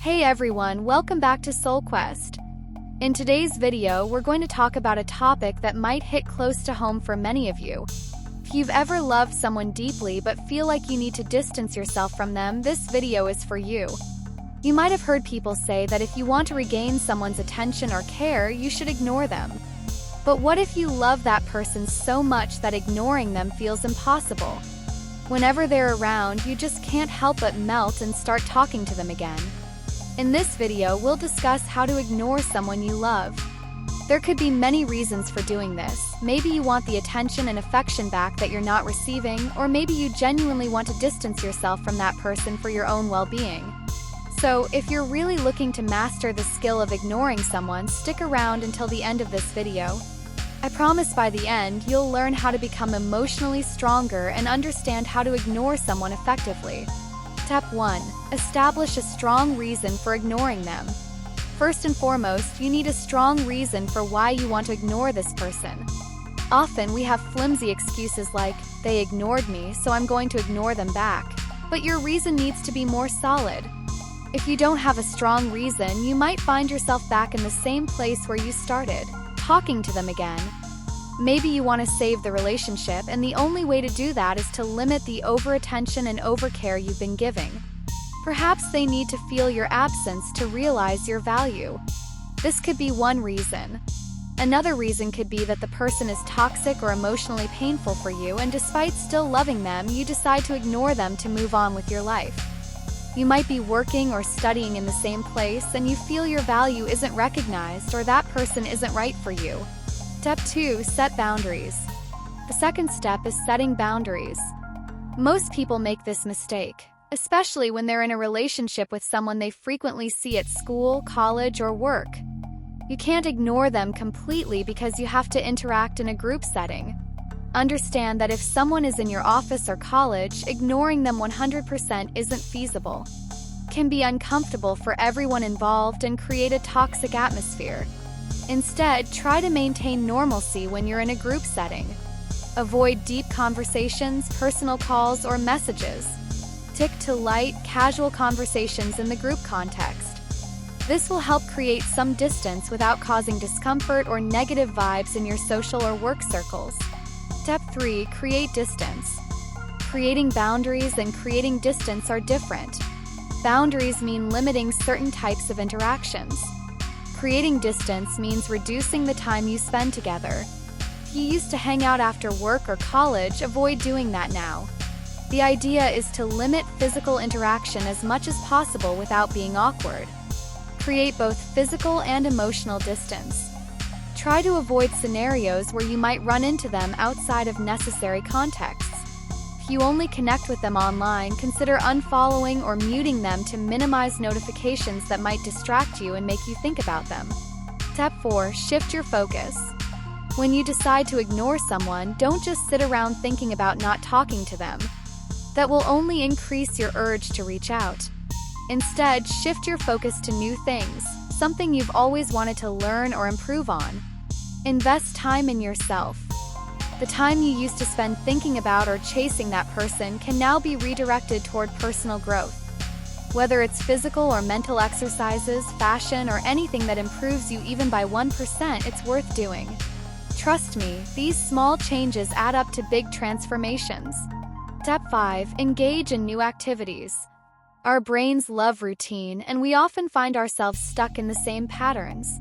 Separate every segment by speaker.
Speaker 1: Hey everyone, welcome back to SoulQuest. In today's video, we're going to talk about a topic that might hit close to home for many of you. If you've ever loved someone deeply but feel like you need to distance yourself from them, this video is for you. You might have heard people say that if you want to regain someone's attention or care, you should ignore them. But what if you love that person so much that ignoring them feels impossible? Whenever they're around, you just can't help but melt and start talking to them again. In this video, we'll discuss how to ignore someone you love. There could be many reasons for doing this. Maybe you want the attention and affection back that you're not receiving, or maybe you genuinely want to distance yourself from that person for your own well-being. So, if you're really looking to master the skill of ignoring someone, stick around until the end of this video. I promise by the end, you'll learn how to become emotionally stronger and understand how to ignore someone effectively. Step 1. Establish a strong reason for ignoring them. First and foremost, you need a strong reason for why you want to ignore this person. Often we have flimsy excuses like, they ignored me, so I'm going to ignore them back. But your reason needs to be more solid. If you don't have a strong reason, you might find yourself back in the same place where you started, talking to them again. Maybe you want to save the relationship, and the only way to do that is to limit the over-attention and over-care you've been giving. Perhaps they need to feel your absence to realize your value. This could be one reason. Another reason could be that the person is toxic or emotionally painful for you, and despite still loving them, you decide to ignore them to move on with your life. You might be working or studying in the same place, and you feel your value isn't recognized or that person isn't right for you. Step 2. Set boundaries. The second step is setting boundaries. Most people make this mistake, especially when they're in a relationship with someone they frequently see at school, college, or work. You can't ignore them completely because you have to interact in a group setting. Understand that if someone is in your office or college, ignoring them 100% isn't feasible. It can be uncomfortable for everyone involved and create a toxic atmosphere. Instead, try to maintain normalcy when you're in a group setting. Avoid deep conversations, personal calls, or messages. Stick to light, casual conversations in the group context. This will help create some distance without causing discomfort or negative vibes in your social or work circles. Step 3. Create distance. Creating boundaries and creating distance are different. Boundaries mean limiting certain types of interactions. Creating distance means reducing the time you spend together. If you used to hang out after work or college, avoid doing that now. The idea is to limit physical interaction as much as possible without being awkward. Create both physical and emotional distance. Try to avoid scenarios where you might run into them outside of necessary contexts. If you only connect with them online, consider unfollowing or muting them to minimize notifications that might distract you and make you think about them. Step 4. Shift your focus. When you decide to ignore someone, don't just sit around thinking about not talking to them. That will only increase your urge to reach out. Instead, shift your focus to new things, something you've always wanted to learn or improve on. Invest time in yourself. The time you used to spend thinking about or chasing that person can now be redirected toward personal growth. Whether it's physical or mental exercises, fashion, or anything that improves you even by 1%, it's worth doing. Trust me, these small changes add up to big transformations. Step 5. Engage in new activities. Our brains love routine, and we often find ourselves stuck in the same patterns.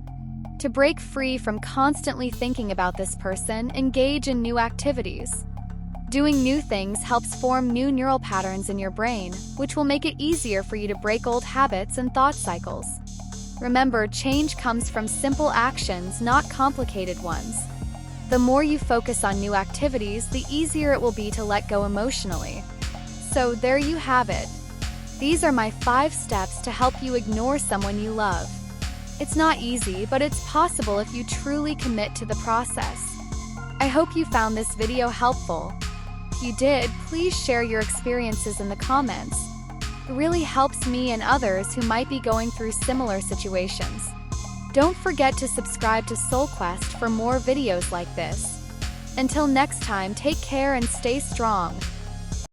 Speaker 1: To break free from constantly thinking about this person, engage in new activities. Doing new things helps form new neural patterns in your brain, which will make it easier for you to break old habits and thought cycles. Remember, change comes from simple actions, not complicated ones. The more you focus on new activities, the easier it will be to let go emotionally. So there you have it. These are my 5 steps to help you ignore someone you love. It's not easy, but it's possible if you truly commit to the process. I hope you found this video helpful. If you did, please share your experiences in the comments. It really helps me and others who might be going through similar situations. Don't forget to subscribe to SoulQuest for more videos like this. Until next time, take care and stay strong.